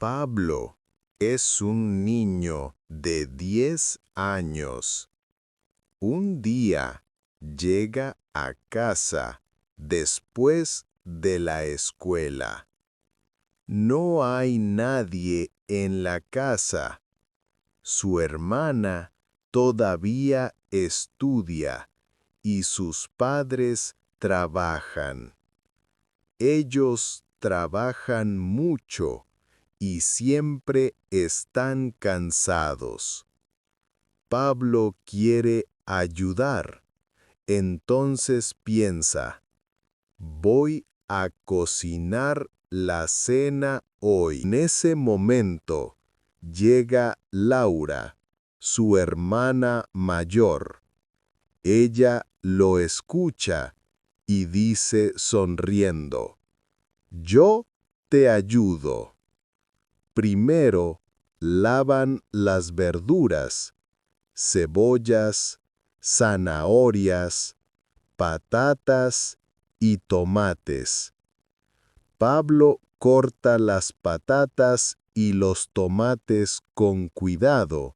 Pablo es un niño de 10 años. Un día llega a casa después de la escuela. No hay nadie en la casa. Su hermana todavía estudia y sus padres trabajan. Ellos trabajan mucho y siempre están cansados. Pablo quiere ayudar, entonces piensa, voy a cocinar la cena hoy. En ese momento llega Laura, su hermana mayor. Ella lo escucha y dice sonriendo, yo te ayudo. Primero, lavan las verduras, cebollas, zanahorias, patatas y tomates. Pablo corta las patatas y los tomates con cuidado,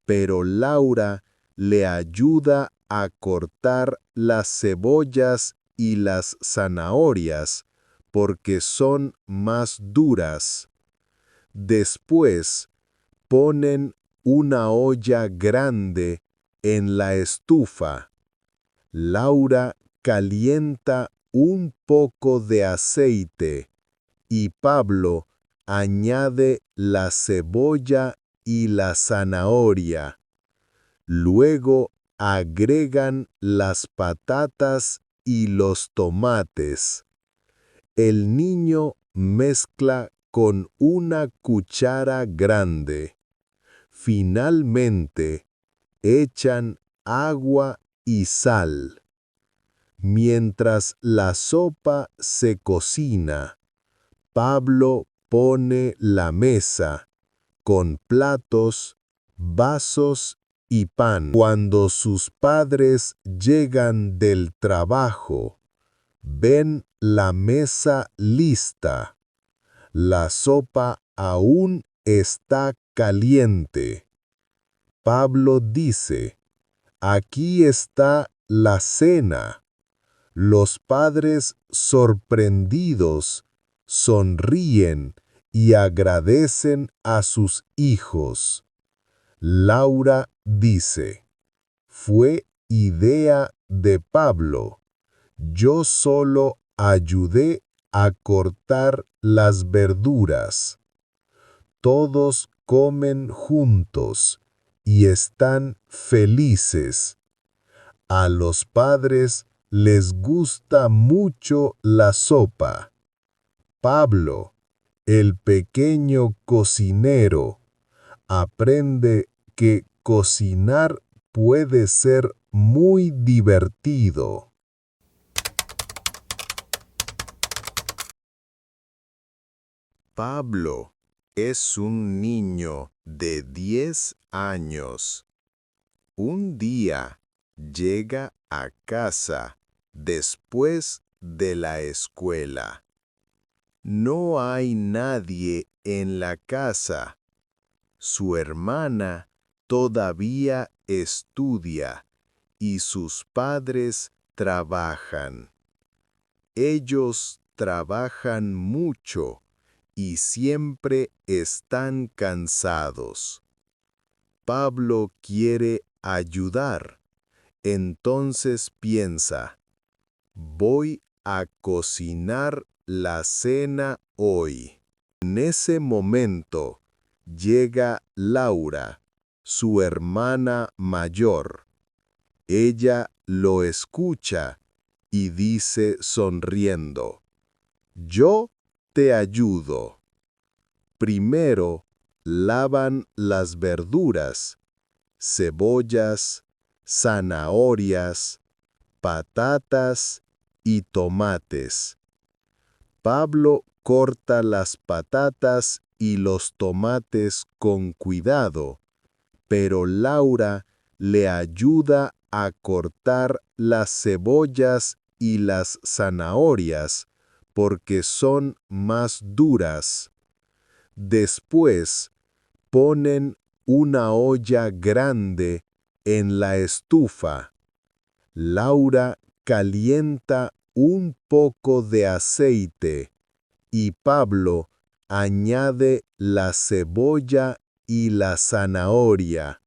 pero Laura le ayuda a cortar las cebollas y las zanahorias porque son más duras. Después, ponen una olla grande en la estufa. Laura calienta un poco de aceite y Pablo añade la cebolla y la zanahoria. Luego agregan las patatas y los tomates. El niño mezcla con una cuchara grande. Finalmente, echan agua y sal. Mientras la sopa se cocina, Pablo pone la mesa con platos, vasos y pan. Cuando sus padres llegan del trabajo, ven la mesa lista. La sopa aún está caliente. Pablo dice, aquí está la cena. Los padres sorprendidos sonríen y agradecen a sus hijos. Laura dice, fue idea de Pablo. Yo solo ayudé a cortar las verduras. Todos comen juntos y están felices. A los padres les gusta mucho la sopa. Pablo, el pequeño cocinero, aprende que cocinar puede ser muy divertido. Pablo es un niño de 10 años. Un día llega a casa después de la escuela. No hay nadie en la casa. Su hermana todavía estudia y sus padres trabajan. Ellos trabajan mucho y siempre están cansados. Pablo quiere ayudar, entonces piensa, voy a cocinar la cena hoy. En ese momento llega Laura, su hermana mayor. Ella lo escucha y dice sonriendo, yo te ayudo. Primero, lavan las verduras, cebollas, zanahorias, patatas y tomates. Pablo corta las patatas y los tomates con cuidado, pero Laura le ayuda a cortar las cebollas y las zanahorias porque son más duras. Después, ponen una olla grande en la estufa. Laura calienta un poco de aceite y Pablo añade la cebolla y la zanahoria.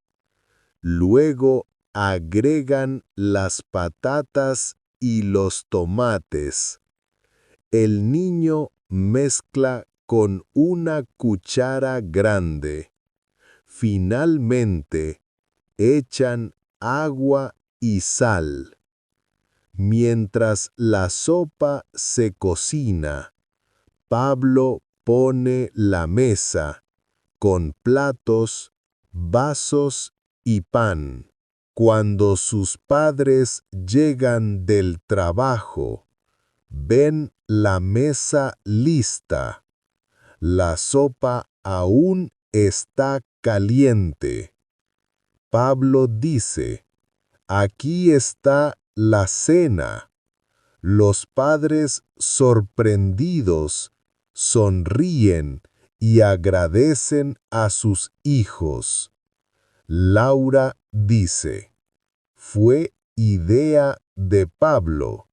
Luego agregan las patatas y los tomates. El niño mezcla con una cuchara grande. Finalmente, echan agua y sal. Mientras la sopa se cocina, Pablo pone la mesa con platos, vasos y pan. Cuando sus padres llegan del trabajo, ven la mesa lista. La sopa aún está caliente. Pablo dice, aquí está la cena. Los padres sorprendidos sonríen y agradecen a sus hijos. Laura dice, fue idea de Pablo.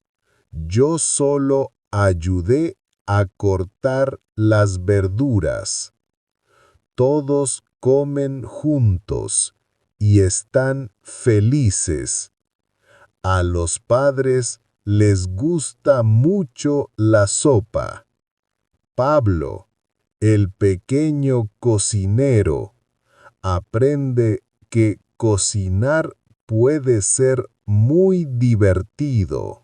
Yo solo ayudé a cortar las verduras. Todos comen juntos y están felices. A los padres les gusta mucho la sopa. Pablo, el pequeño cocinero, aprende que cocinar puede ser muy divertido.